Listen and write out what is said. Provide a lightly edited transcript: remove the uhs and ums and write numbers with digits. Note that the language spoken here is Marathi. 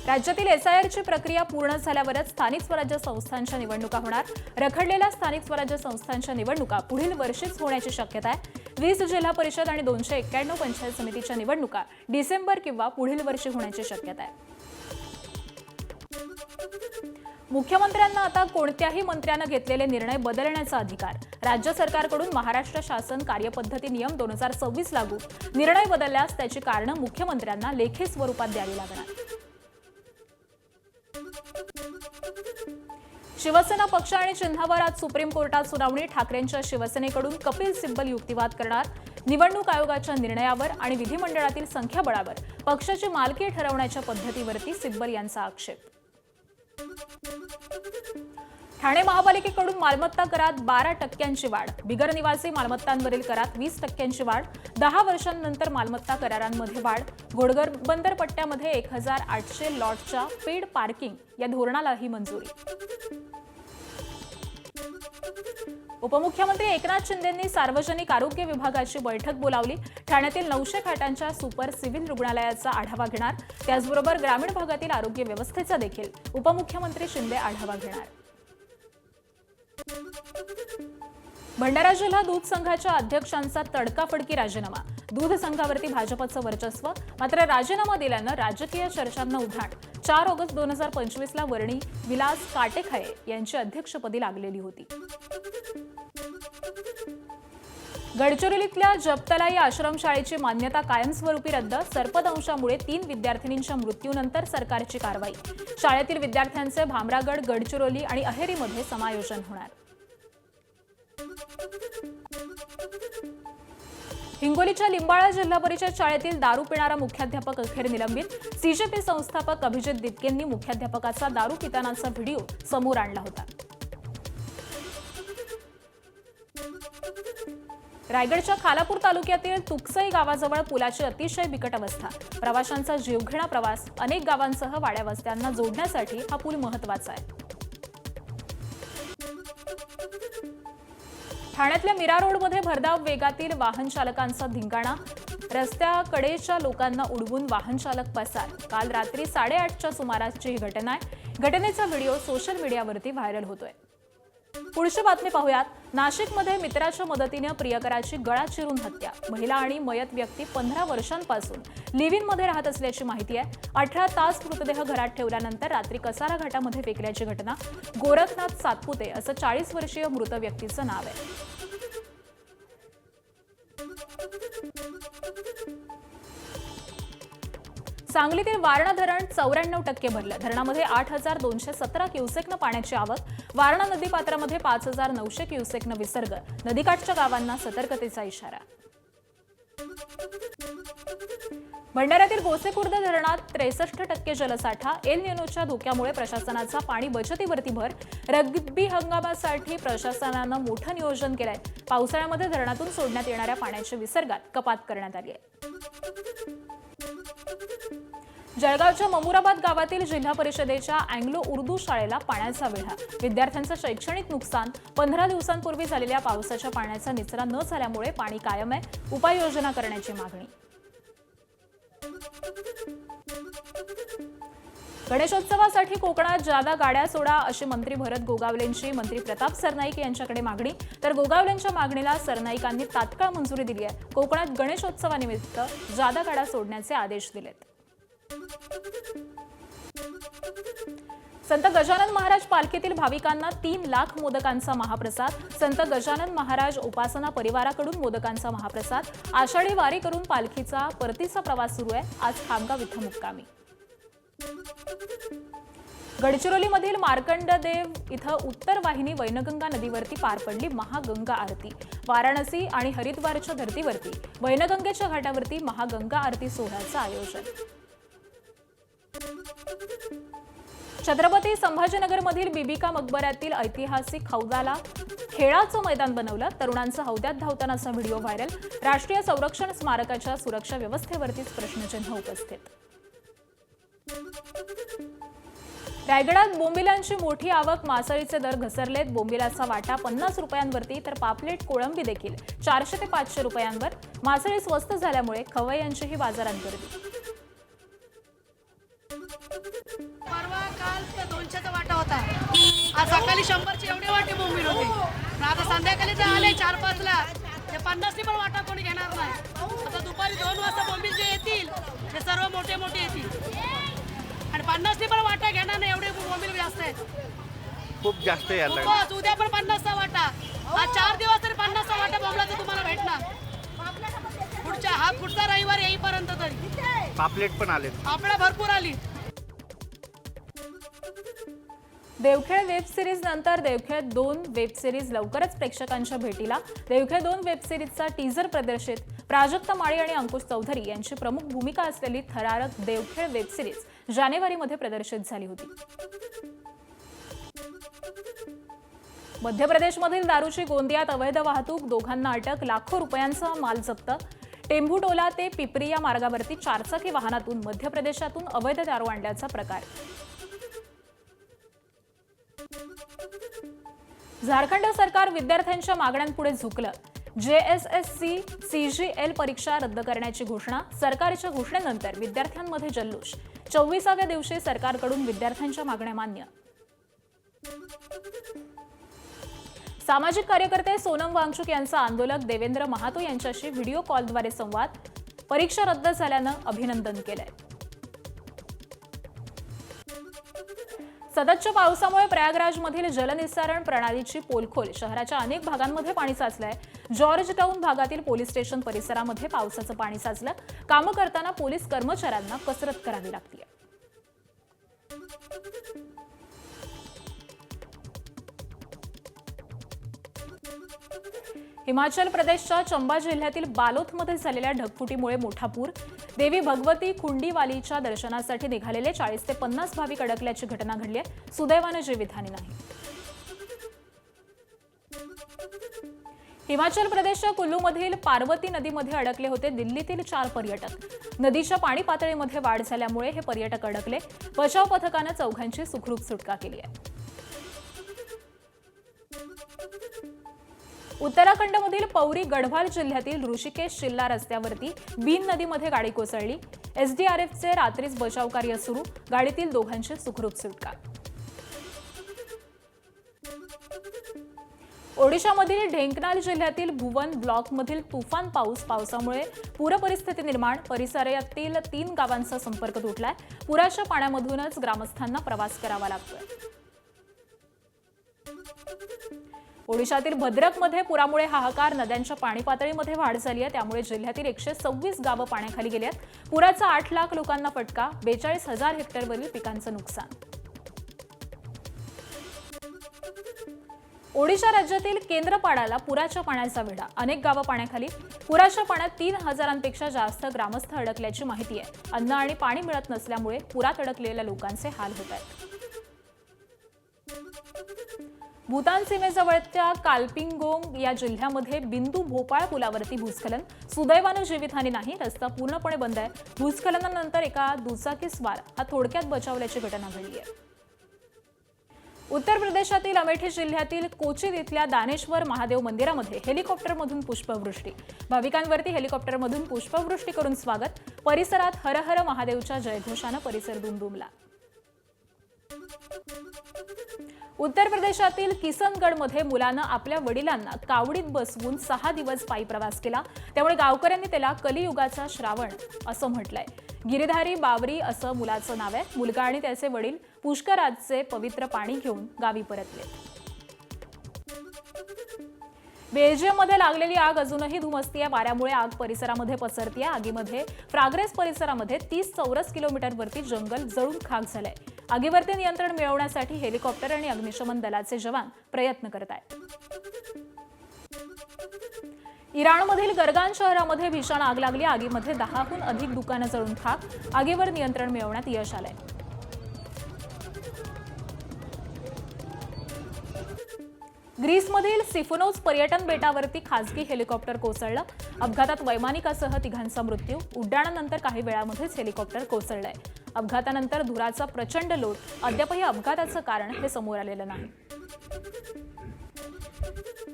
राज्यातील एसआयआरची प्रक्रिया पूर्ण झाल्यावरच स्थानिक स्वराज्य संस्थांच्या निवडणुका होणार। रखडलेल्या स्थानिक स्वराज्य संस्थांच्या निवडणुका पुढील वर्षीच होण्याची शक्यता आहे। 20 जिल्हा परिषद आणि 291 पंचायत समितीच्या निवडणुका डिसेंबर किंवा पुढील वर्षी होण्याची शक्यता आहे। मुख्यमंत्र्यांना आता कोणत्याही मंत्र्याने घेतलेले निर्णय बदलण्याचा अधिकार। राज्य सरकारकडून महाराष्ट्र शासन कार्यपद्धती नियम 2026 लागू। निर्णय बदलल्यास त्याची कारणं मुख्यमंत्र्यांना लेखी स्वरूपात द्यावी लागणार। शिवसेना पक्ष आणि चिन्हावर आज सुप्रीम कोर्टात सुनावणी। ठाकरेंच्या शिवसेनेकडून कपिल सिब्बल युक्तिवाद करणार। निवडणूक आयोगाच्या निर्णयावर आणि विधिमंडळातील संख्याबळावर पक्षाची मालकी ठरवण्याच्या पद्धतीवरती सिब्बल यांचा आक्षेप। ठाणे महापालिकेकडून मालमत्ता करात 12% वाढ। बिगर निवासी मालमत्तांवरील करात 20% वाढ। 10 वर्षांनंतर मालमत्ता करारांमध्ये वाढ। घोडबंदर पट्ट्यामध्ये 1800 लॉटच्या पेड पार्किंग या धोरणालाही मंजुरी। उपमुख्यमंत्री एकनाथ शिंदेंनी सार्वजनिक आरोग्य विभागाची बैठक बोलावली। ठाण्यातील 900 खाटांच्या सुपर सिव्हिल रुग्णालयाचा आढावा घेणार। त्याचबरोबर ग्रामीण भागातील आरोग्य व्यवस्थेचा देखील उपमुख्यमंत्री शिंदे आढावा घेणार। भंडारा जिल्हा दूध संघाच्या अध्यक्षांचा तडकाफडकी राजीनामा। दूध संघावरती भाजपचं वर्चस्व, मात्र राजीनामा दिल्यानं राजकीय चर्चांना उधाण। 4 ऑगस्ट 2025 ला वर्णी विलास काटेखाये यांची अध्यक्षपदी लागलेली होती। गडचिरोलीतल्या जपतलाई आश्रमशाळेची मान्यता कायमस्वरूपी रद्द। सर्पदंशामुळे 3 विद्यार्थिनींच्या मृत्यूनंतर सरकारची कारवाई। शाळेतील विद्यार्थ्यांचे भामरागड, गडचिरोली आणि अहेरीमध्ये समायोजन होणार। हिंगोलीच्या लिंबाळा जिल्हा परिषद शाळेतील दारू पिणारा मुख्याध्यापक अखेर निलंबित। सीजेपी संस्थापक अभिजित दिपकेंनी मुख्याध्यापकाचा दारू पितानाचा व्हिडिओ समोर आणला होता। रायगडच्या खालापूर तालुक्यातील तुकसई गावाजवळ पुलाची अतिशय बिकट अवस्था। प्रवाशांचा जीवघेणा प्रवास। अनेक गावांसह वाड्या वस्त्यांना जोडण्यासाठी हा पूल महत्त्वाचा आहे। ठाण्यातल्या मीरा रोडमध्ये भरधाव वेगातील वाहन चालकांचा धिंगाणा। रस्त्याकडेच्या लोकांना उडवून वाहन चालक पसार। काल रात्री 8:30च्या सुमारासची ही घटना आहे। घटनेचा व्हिडिओ सोशल मीडियावरती व्हायरल होतोय। पुढची बातमी पाहूयात। नाशिकमध्ये मित्राच्या मदतीने प्रियकराची गळा चिरून हत्या। महिला आणि मयत व्यक्ती 15 वर्षांपासून लिव्ह मध्ये राहत असल्याची माहिती आहे। 18 तास मृतदेह घरात ठेवल्यानंतर रात्री कसारा घाटामध्ये फेकल्याची घटना। गोरखनाथ सातपुते असं 40 वर्षीय मृत व्यक्तीचं नाव आहे। सांगलीतील वारणा धरण 94% भरलं। धरणामध्ये 8217 क्युसेकनं पाण्याची आवक। वारणा नदीपात्रामध्ये 5900 क्युसेकनं विसर्ग। नदीकाठच्या गावांना सतर्कतेचा इशारा। भंडाऱ्यातील गोसेखुर्द धरणात 63% जलसाठा। एल निनोच्या धोक्यामुळे प्रशासनाचा पाणी बचतीवरती भर। रब्बी हंगामासाठी प्रशासनानं मोठं नियोजन केलंय। पावसाळ्यामध्ये धरणातून सोडण्यात येणाऱ्या पाण्याच्या विसर्गात कपात करण्यात आली आहे। जळगावच्या ममुराबाद गावातील जिल्हा परिषदेच्या अँग्लो उर्दू शाळेला पाण्याचा वेढा। विद्यार्थ्यांचं शैक्षणिक नुकसान। 15 दिवसांपूर्वी झालेल्या पावसाच्या पाण्याचा निचरा न झाल्यामुळे पाणी कायम आहे। उपाययोजना करण्याची मागणी। गणेशोत्सवासाठी कोकणात जादा गाड्या सोडा अशी मंत्री भरत गोगावलेंची मंत्री प्रताप सरनाईक यांच्याकडे मागणी। तर गोगावलेंच्या मागणीला सरनाईकांनी तात्काळ मंजुरी दिली आहे। कोकणात गणेशोत्सवानिमित्त जादा गाड्या सोडण्याचे आदेश दिलेत। संत गजानन महाराज पालखीतील भाविकांना 3 लाख मोदकांचा महाप्रसाद। संत गजानन महाराज उपासना परिवाराकडून मोदकांचा महाप्रसाद। आषाढी वारी करून पालखीचा परतीचा प्रवास सुरू आहे। आज खामगाव इथं मुक्कामी। गडचिरोलीमधील मार्कंडदेव इथं उत्तर वाहिनी वैनगंगा नदीवरती पार पडली महागंगा आरती। वाराणसी आणि हरिद्वारच्या धर्तीवरती वैनगंगेच्या घाटावरती महागंगा आरती सोहळ्याचं आयोजन। छत्रपती संभाजीनगरमधील बीबिका मकबऱ्यातील ऐतिहासिक हौदाला खेळाचं मैदान बनवलं। तरुणांचा हौद्यात धावतानाचा व्हिडिओ व्हायरल। राष्ट्रीय संरक्षण स्मारकाच्या सुरक्षा व्यवस्थेवरतीच प्रश्नचिन्ह उपस्थित। रायगडात बोंबिलांची मोठी आवक। मासळीचे दर घसरलेत। बोंबिलाचा वाटा 50 रुपयांवरती तर पापलेट कोळंबी देखील 400 ते 500 रुपयांवर। मासळी स्वस्त झाल्यामुळे खवय्यांचीही बाजारात गर्दी। परवा काल 200चा वाटा होता, आज सकाळी 100चे एवढे वाटे बोंबील होते. पण आता संध्याकाळी ते आले 4-5 ला, ते 50नी पण वाटा कोणी घेणार नाही. आता दुपारी 2 वाजता बोंबील जे येतील ते सर्व मोठे मोठे येतील आणि 50नी पण वाटा घेणार नाही, एवढे बोंबील जास्त आहेत. खूप जास्त यायला लागले. खूपच. उद्या पण 50चा वाटा, आज 4 दिवस तरी 50चा वाटा बोंबलाचा तुम्हाला भेटणार. पुढचा रविवार येईपर्यंत तरी पापलेट पण आले. आपल्या भरपूर आली. देवखेड वेब सिरीज नंतर देवखेड 2 वेब सिरीज लवकरच प्रेक्षकांच्या भेटीला. देवखेड 2 वेब सिरीजचा टीझर प्रदर्शित. प्राजक्ता माळी आणि अंकुश चौधरी यांची प्रमुख भूमिका असलेली थरारक देवखेड वेब सिरीज जानेवारीमध्ये प्रदर्शित झाली होती. मध्य प्रदेशमधील दारूची गोंदियात अवैध वाहतूक, दोघांना अटक, लाखो रुपयांचा माल जप्त. टेंभुटोला ते पिपरी या मार्गावरती 4चाकी वाहनातून मध्य प्रदेशातून अवैध दारू आणल्याचा प्रकार. झारखंड सरकार विद्यार्थ्यांच्या मागण्यांपुढे झुकलं. JSSC CGL परीक्षा रद्द करण्याची घोषणा. सरकारच्या घोषणेनंतर विद्यार्थ्यांमध्ये जल्लोष. 24व्या दिवशी सरकारकडून विद्यार्थ्यांच्या मागण्या मान्य. सामाजिक कार्यकर्ते सोनम वांगचुक यांचा आंदोलक देवेंद्र महातो यांच्याशी व्हिडिओ कॉलद्वारे संवाद. परीक्षा रद्द झाल्यानं अभिनंदन केलंय. सततच्या पावसामुळे प्रयागराजमधील जलनिस्सारण प्रणालीची पोलखोल. शहराच्या अनेक भागांमध्ये पाणी साचलंय. जॉर्ज टाउन भागातील पोलीस स्टेशन परिसरामध्ये पावसाचं पाणी साचलं. कामं करताना पोलीस कर्मचाऱ्यांना कसरत करावी लागते. हिमाचल प्रदेशच्या चंबा जिल्ह्यातील बालोथमध्ये झालेल्या ढगफुटीमुळे मोठा पूर. देवी भगवती कुंडीवालीच्या दर्शनासाठी निघालेले 40 ते 50 भाविक अडकल्याची घटना घडली आहे. सुदैवाने जीवितहानी नाही. हिमाचल प्रदेशच्या कुल्लूमधील पार्वती नदीमध्ये अडकले होते दिल्लीतील 4 पर्यटक. नदीच्या पाणी पातळीमध्ये वाढ झाल्यामुळे हे पर्यटक अडकले. बचाव पथकानं चौघांची सुखरूप सुटका केली आहे. उत्तराखंडमधील पौरी गढवाल जिल्ह्यातील ऋषिकेश शिल्ला रस्त्यावरती बीन नदीमध्ये गाडी कोसळली. SDRFचे रात्रीच बचाव कार्य सुरू. गाडीतील दोघांची सुखरूप सुटका. ओडिशामधील ढेंकनाल जिल्ह्यातील भुवन ब्लॉकमधील तुफान पावसामुळे पूरपरिस्थिती निर्माण. परिसरातील 3 गावांचा संपर्क तुटलाय. पुराच्या पाण्यामधूनच ग्रामस्थांना प्रवास करावा लागतोय. ओडिशातील भद्रकमध्ये पुरामुळे हाहाकार. नद्यांच्या पाणी पातळीमध्ये वाढ झाली आहे. त्यामुळे जिल्ह्यातील 126 गावं पाण्याखाली गेली आहेत. पुराचा 8 लाख लोकांना फटका. 42,000 हेक्टरवरील पिकांचं नुकसान. ओडिशा राज्यातील केंद्रपाडाला पुराच्या पाण्याचा वेढा. अनेक गावं पाण्याखाली. पुराच्या पाण्यात 3,000पेक्षा जास्त ग्रामस्थ अडकल्याची माहिती आहे. अन्न आणि पाणी मिळत नसल्यामुळे पुरात अडकलेल्या लोकांचे हाल होत आहेत. भूतान सीमेजवळच्या काल्पिंगोंग या जिल्ह्यामध्ये बिंदू भोपाळ पुलावरती भूस्खलन. सुदैवानं जीवितहानी नाही. रस्ता पूर्णपणे बंद आहे. भूस्खलनानंतर एका दुचाकीस्वार हा थोडक्यात बचावल्याची घटना घडली आहे. उत्तर प्रदेशातील अमेठी जिल्ह्यातील कोचिन इथल्या दानेश्वर महादेव मंदिरामध्ये हेलिकॉप्टरमधून पुष्पवृष्टी. भाविकांवरती हेलिकॉप्टरमधून पुष्पवृष्टी करून स्वागत. परिसरात हर हर महादेवच्या जयघोषानं परिसर दुमदुमला. उत्तर प्रदेशातील किसनगडमध्ये मुलानं आपल्या वडिलांना कावडीत बसवून 6 दिवस पायी प्रवास केला. त्यामुळे गावकऱ्यांनी त्याला कलियुगाचा श्रावण असं म्हटलंय. गिरीधारी बावरी असं मुलाचं नाव आहे. मुलगा आणि त्याचे वडील पुष्कराजचे पवित्र पाणी घेऊन गावी परतले. बेल्जियममध्ये लागलेली आग अजूनही धुमसतीये. वाऱ्यामुळे आग परिसरामध्ये पसरतीये. आगीमध्ये फ्राग्रेस परिसरामध्ये 30 चौरस किलोमीटरवरती जंगल जळून खाक झालंय. आगीवरती नियंत्रण मिळवण्यासाठी हेलिकॉप्टर आणि अग्निशमन दलाचे जवान प्रयत्न करत आहेत. इराणमधील गरगान शहरामध्ये भीषण आग लागली. आगीमध्ये 10हून अधिक दुकानं जळून खाक. आगीवर नियंत्रण मिळवण्यात यश आलंय. ग्रीसमधील सिफोनोस पर्यटन बेटावरती खासगी हेलिकॉप्टर कोसळलं. अपघातात वैमानिकासह 3घांचा मृत्यू. उड्डाणानंतर काही वेळामध्येच हेलिकॉप्टर कोसळलंय. अपघातानंतर धुराचा प्रचंड लोट. अद्यापही अपघाताचं कारण हे समोर आलेलं नाही.